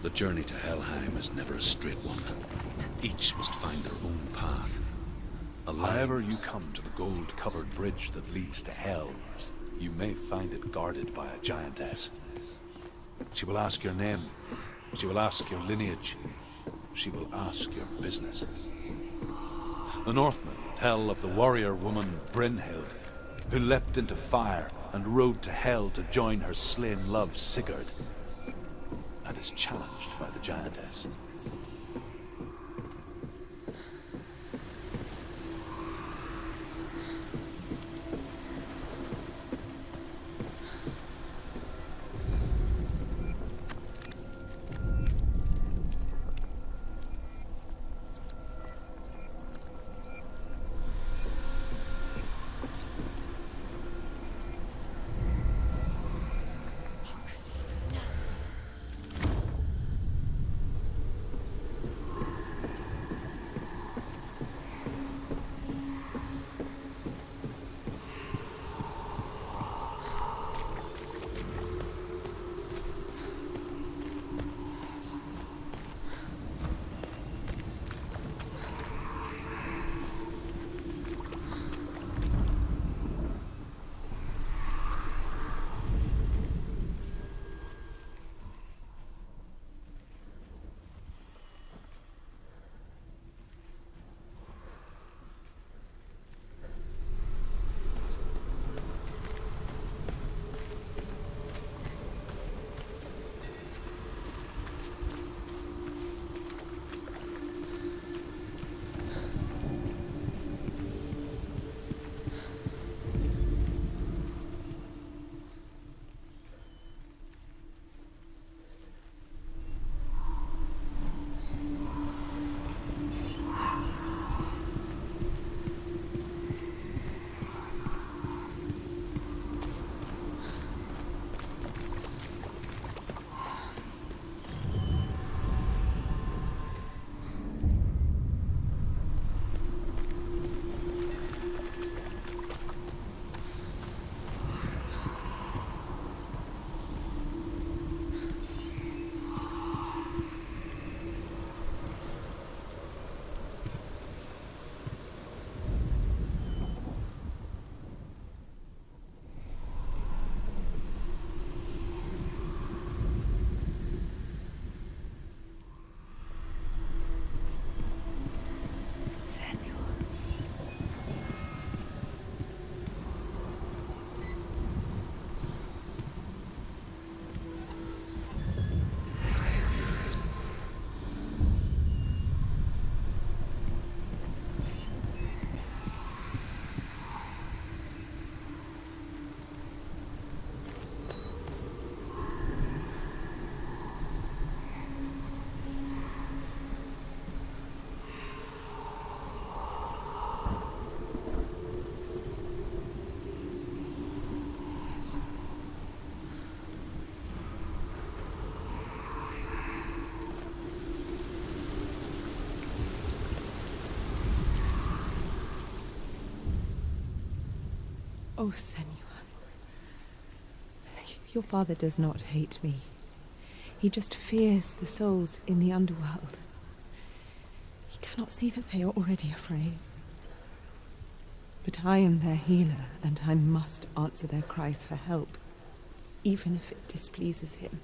The journey to Helheim is never a straight one. Each must find their own path. However you come to the gold-covered bridge that leads to Hell, you may find it guarded by a giantess. She will ask your name. She will ask your lineage. She will ask your business. The Northmen tell of the warrior woman Brynhild, who leapt into fire and rode to Hell to join her slain love Sigurd, and is challenged by the giantess. Oh, Senua. Your father does not hate me. He just fears the souls in the underworld. He cannot see that they are already afraid. But I am their healer, and I must answer their cries for help, even if it displeases him.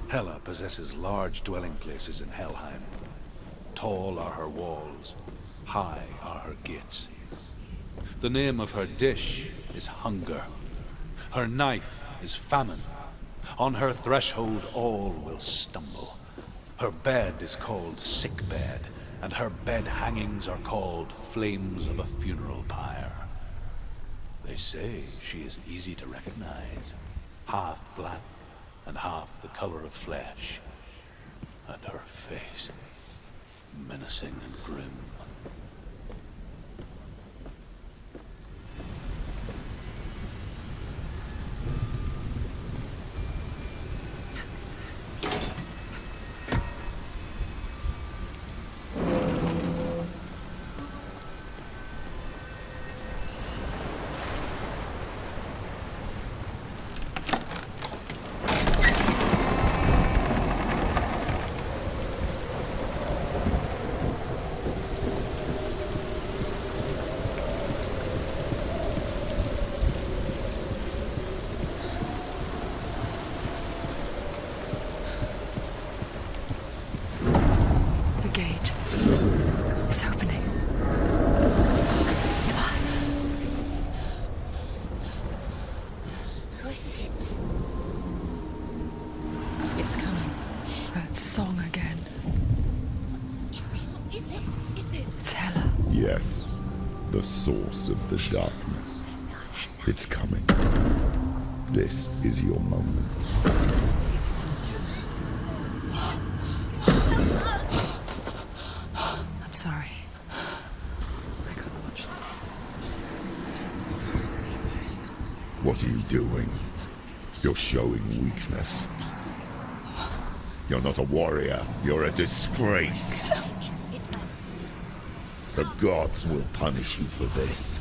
Hela possesses large dwelling places in Helheim. Tall are her walls, high are her gates. The name of her dish is hunger. Her knife is famine. On her threshold all will stumble. Her bed is called sick bed, and her bed hangings are called flames of a funeral pyre. They say she is easy to recognize, half black and half the color of flesh, and her face menacing and grim. Yes, the source of the darkness. It's coming. This is your moment. I'm sorry. I can't watch this. What are you doing? You're showing weakness. You're not a warrior. You're a disgrace. The gods will punish you for this.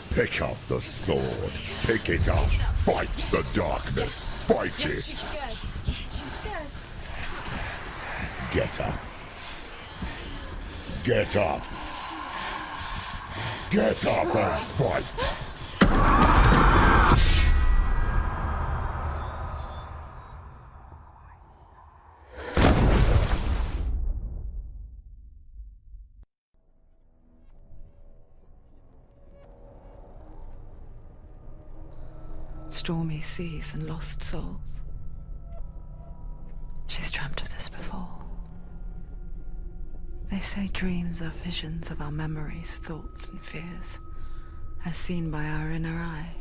Pick up the sword. Pick it up. Fight the darkness. Fight it. Get up. Get up. Get up and fight. Stormy seas and lost souls. She's dreamt of this before. They say dreams are visions of our memories, thoughts and fears, as seen by our inner eye.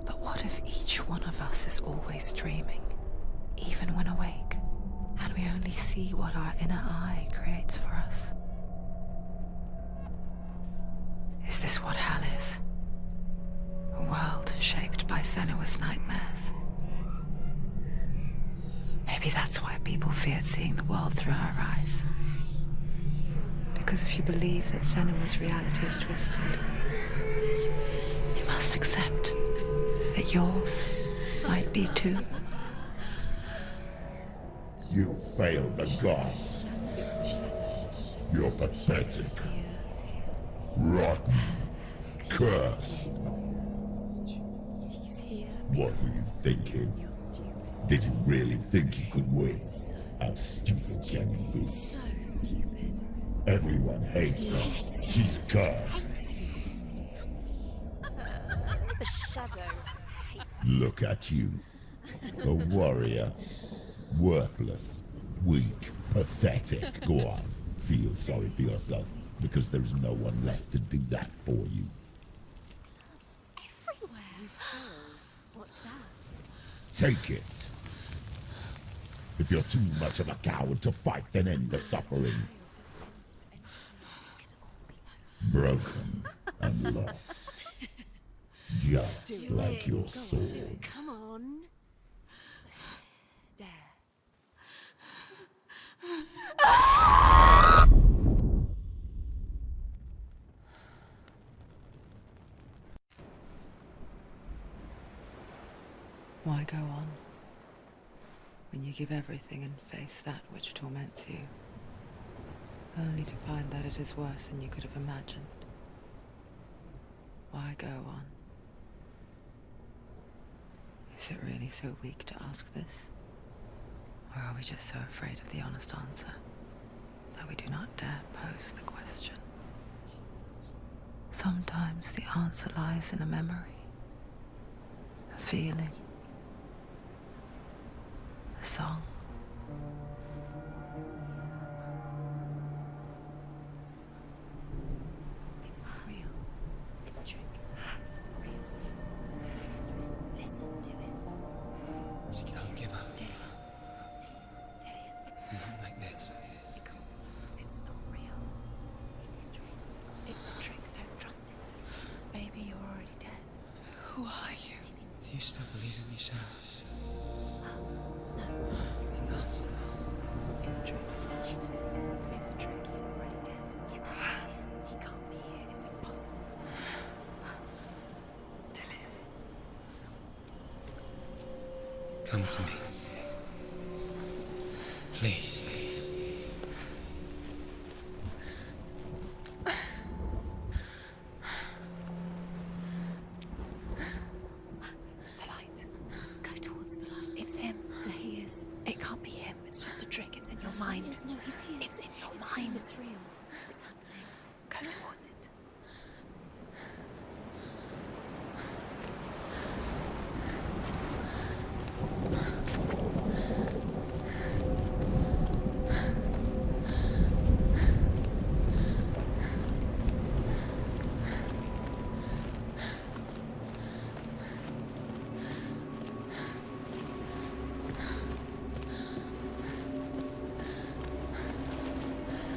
But what if each one of us is always dreaming, even when awake, and we only see what our inner eye creates for us? Is this what hell is? A world shaped by Senua's nightmares. Maybe that's why people feared seeing the world through her eyes. Because if you believe that Senua's reality is twisted, you must accept that yours might be too. You failed the gods. You're pathetic. Rotten. Cursed. What were you thinking? Did you really think you could win? How stupid can you be? So stupid. Everyone hates her. She's cursed. The shadow hates. Look at you. A warrior. Worthless. Weak. Pathetic. Go on. Feel sorry for yourself, because there is no one left to do that for you. Everywhere. You failed. What's that? Take it. If you're too much of a coward to fight, then end the suffering. Broken and lost. Just like your sword. Come on. There. Why go on when you give everything and face that which torments you, only to find that it is worse than you could have imagined? Why go on? Is it really so weak to ask this? Or are we just so afraid of the honest answer that we do not dare pose the question? Sometimes the answer lies in a memory, a feeling, song. It's not real. It's a trick. It's not real. It is real. Listen to it. Don't give up. Dillian. It's Not like this. it can't. It's not real. It is real. It's a trick. Don't trust it. Maybe you're already dead. Who are you? Do you still believe in me, Senua? No, it's not. It's a trick. She knows he's here. It's a trick. He's already dead. You know he's here. He can't be here. It's impossible. Come to me. Please. The light. Go towards the light. It's him. There he is. It can't be him. It's just a trick. It's in your mind. Yes, no, he's here. It's in your It's mind. him, it's real. It's happening. Go towards it.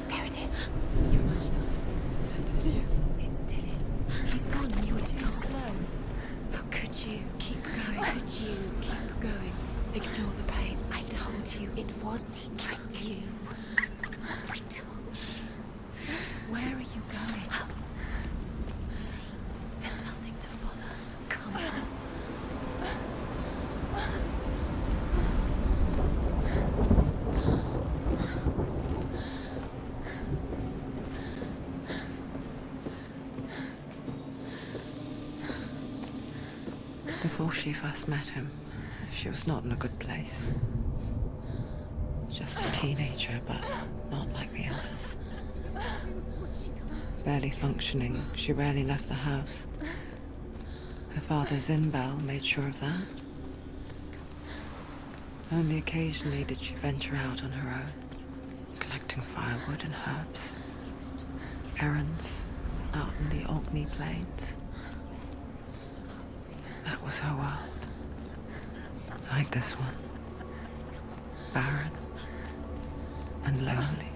There it is. It's Dillian. He's gone. You were too slow. How could you? Keep going. How could you? Keep going. Ignore the pain. I told you. It was to trick you. I told you. Where are you going? See, There's nothing to follow. come on. Before she first met him, she was not in a good place. Just a teenager, but not like the others. Barely functioning, she rarely left the house. Her father's in-bell made sure of that. Only occasionally did she venture out on her own, collecting firewood and herbs. Errands out in the Orkney Plains. That was her world. Like this one. Barren and lonely.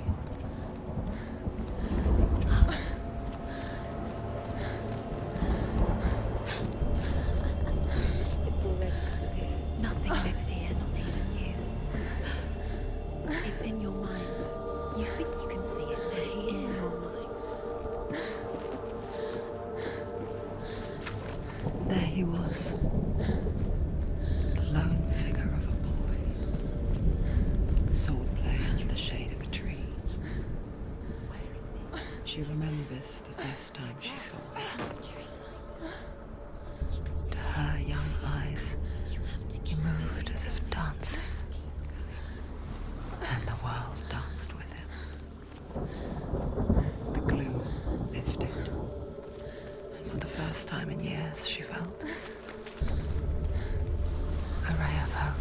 It's already disappeared. Nothing lives here, not even you. It's in your mind. You think you can see it, but it's in your mind. There he was. The lone figure of a boy. Swordplay under the shade of a tree. Where is he? She remembers the first time she saw him. Behind the tree. To her young eyes, he moved as if dancing. And the world danced with him. The gloom lifted. And for the first time in years, she felt a ray of hope.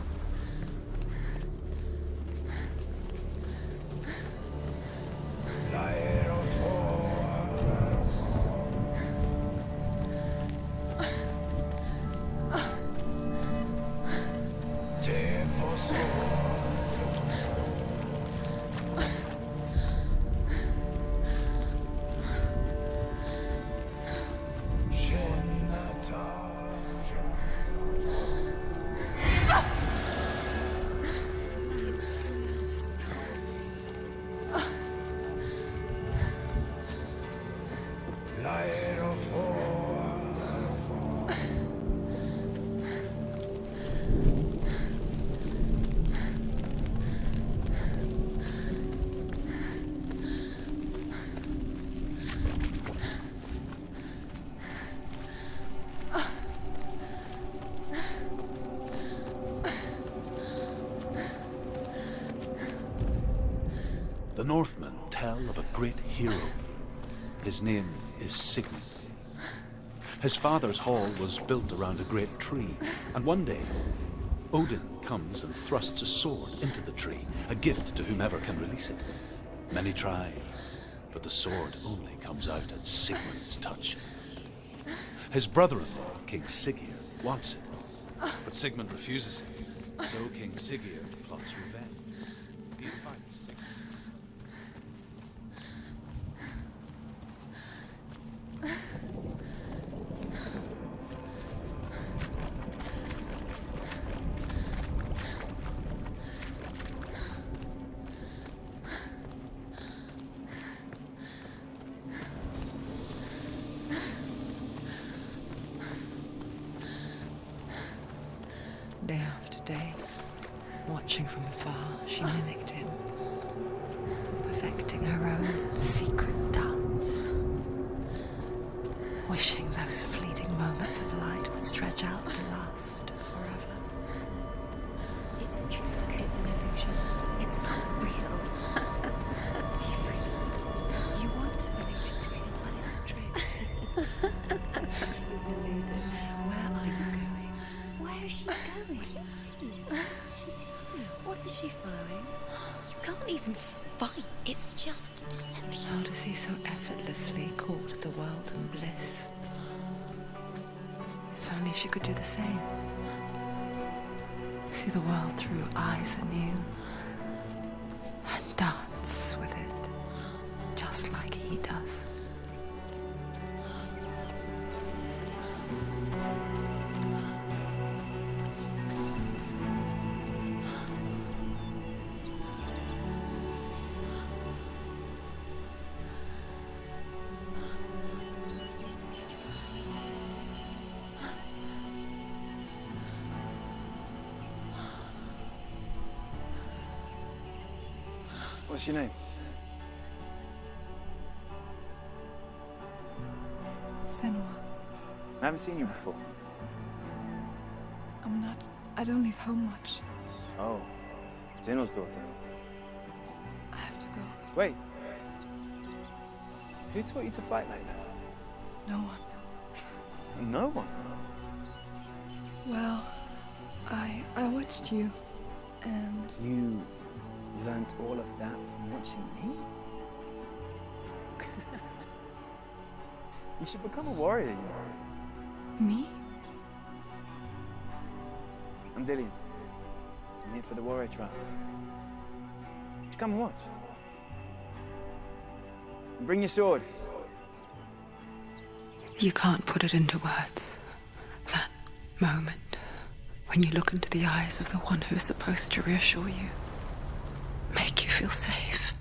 The Northmen tell of a great hero. His name is Sigmund. His father's hall was built around a great tree, and one day, Odin comes and thrusts a sword into the tree, a gift to whomever can release it. Many try, but the sword only comes out at Sigmund's touch. His brother-in-law, King Siggeir, wants it, but Sigmund refuses it. So King Siggeir plots revenge. He invites Sigmund. Day after day, watching from afar, she mimicked him, perfecting her own secret dance, wishing those fleeting moments of light would stretch out to last forever. It's a trick. It's an illusion. It's not real. Do you really? You want to believe it's real, but it's a trick. You're deluded. Where are you going? Where is she going? What is she following? You can't even fight. It's just deception. How does he so effortlessly court the world and bliss? If only she could do the same. See the world through eyes anew and dance with it, just like he does. What's your name? Senua. I haven't seen you before. I don't leave home much. Oh, Zenua's daughter. I have to go. Wait. Who taught you to fight like that? No one. No one? Well, I watched you, and You learnt all of that from watching me? You should become a warrior, you know. me? I'm Dillian. I'm here for the warrior trials. Just come and watch. And bring your sword. You can't put it into words. That moment when you look into the eyes of the one who is supposed to reassure you, make you feel safe.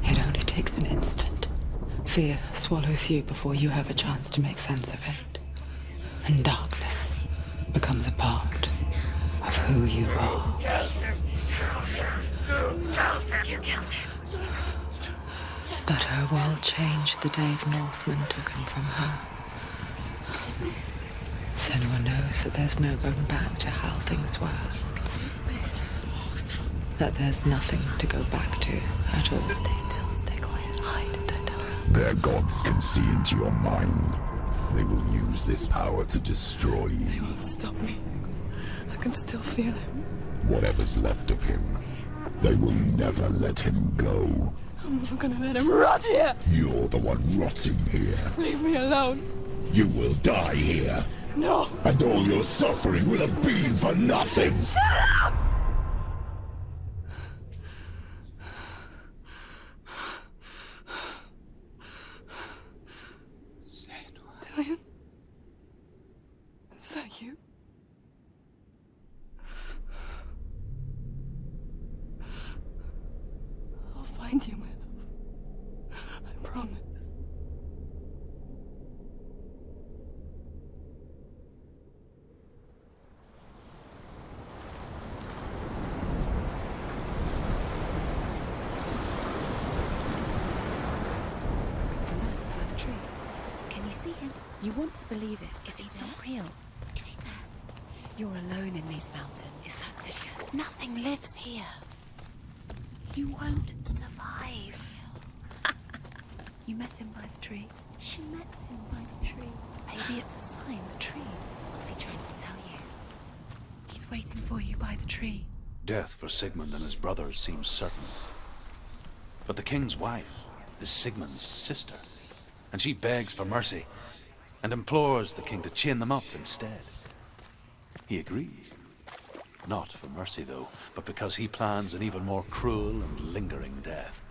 It only takes an instant. Fear swallows you before you have a chance to make sense of it. And darkness becomes a part of who you are. You killed him. But her world changed the day the Northmen took him from her. Senua knows that there's no going back to how things were. That there's nothing to go back to at all. Stay still, stay quiet, hide, don't tell her. Their gods can see into your mind. They will use this power to destroy you. They won't stop me. I can still feel him. Whatever's left of him, they will never let him go. I'm not gonna let him rot here. You're the one rotting here. Leave me alone. You will die here. No. And all your suffering will have been for nothing. Shut up! Dillian? Is that you? I'll find you, my love. I promise. Can you see him? You want to believe it. Is he not real? Is he there? You're alone in these mountains. Is that Dillian? Nothing lives here. You won't survive. You met him by the tree. She met him by the tree. Maybe it's a sign, the tree. What's he trying to tell you? He's waiting for you by the tree. Death for Sigmund and his brothers seems certain. But the king's wife is Sigmund's sister, and she begs for mercy and implores the king to chain them up instead. He agrees. Not for mercy, though, but because he plans an even more cruel and lingering death.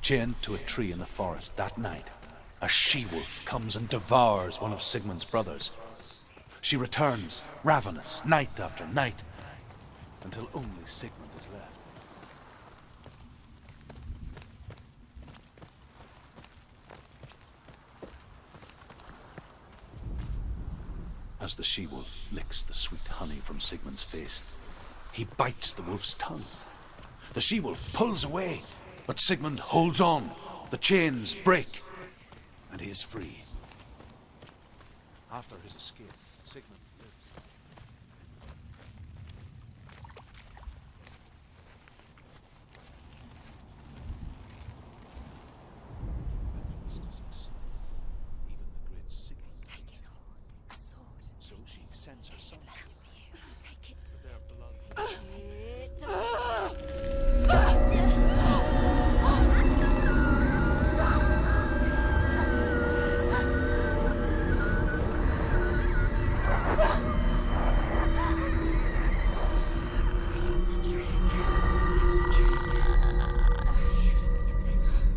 Chained to a tree in the forest that night, a she-wolf comes and devours one of Sigmund's brothers. She returns, ravenous, night after night, until only Sigmund is left. As the she-wolf licks the sweet honey from Sigmund's face, he bites the wolf's tongue. The she-wolf pulls away, but Sigmund holds on. The chains break, and he is free. After his escape, Sigmund lives. Even the great Sigmund. Take it. A sword. So she sends her son. Take it. Their blood.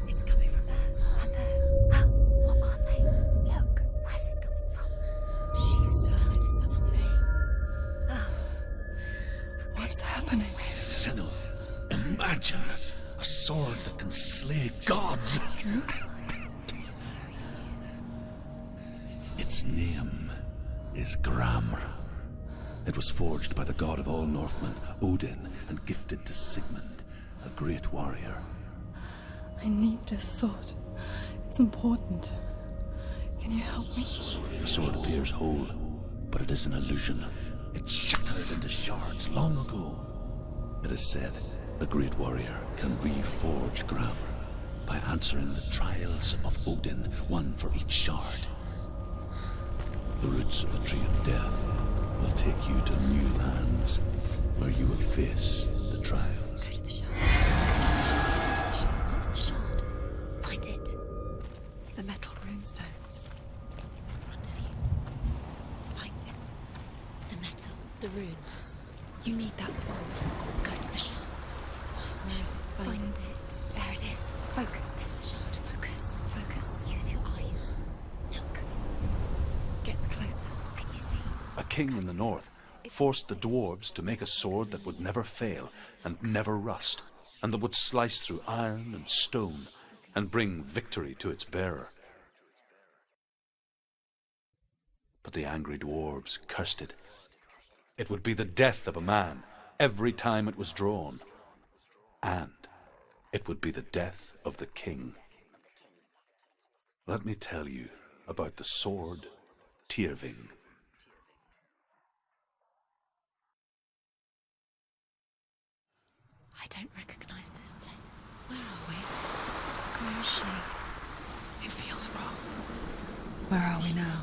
It's coming from there and there. Oh, what are they? Look, where's it coming from? She started something. Oh. What's happening? Senua, imagine a sword that can slay gods. Its name is Gramr. It was forged by the god of all Northmen, Odin, and gifted to Sigmund, a great warrior. I need this sword. It's important. Can you help me? The sword appears whole, but it is an illusion. It shattered into shards long ago. It is said a great warrior can reforge Gramr by answering the trials of Odin, one for each shard. The roots of the Tree of Death will take you to new lands, where you will face the trials. Go to the shard. What's the shard? Find it. It's the metal runestones. It's in front of you. Find it. The metal, the runes. You need that sword. Go to the shard. Where is it? Find it. There it is. Focus. There's the shard. Focus. Focus. Use your eyes. Look. Get closer. What can you see? A king in the north forced the dwarves to make a sword that would never fail and never rust, and that would slice through iron and stone and bring victory to its bearer. But the angry dwarves cursed it. It would be the death of a man every time it was drawn, and it would be the death of the king. Let me tell you about the sword Tyrving. I don't recognize this place. Where are we? Where is she? It feels wrong. Where are we now?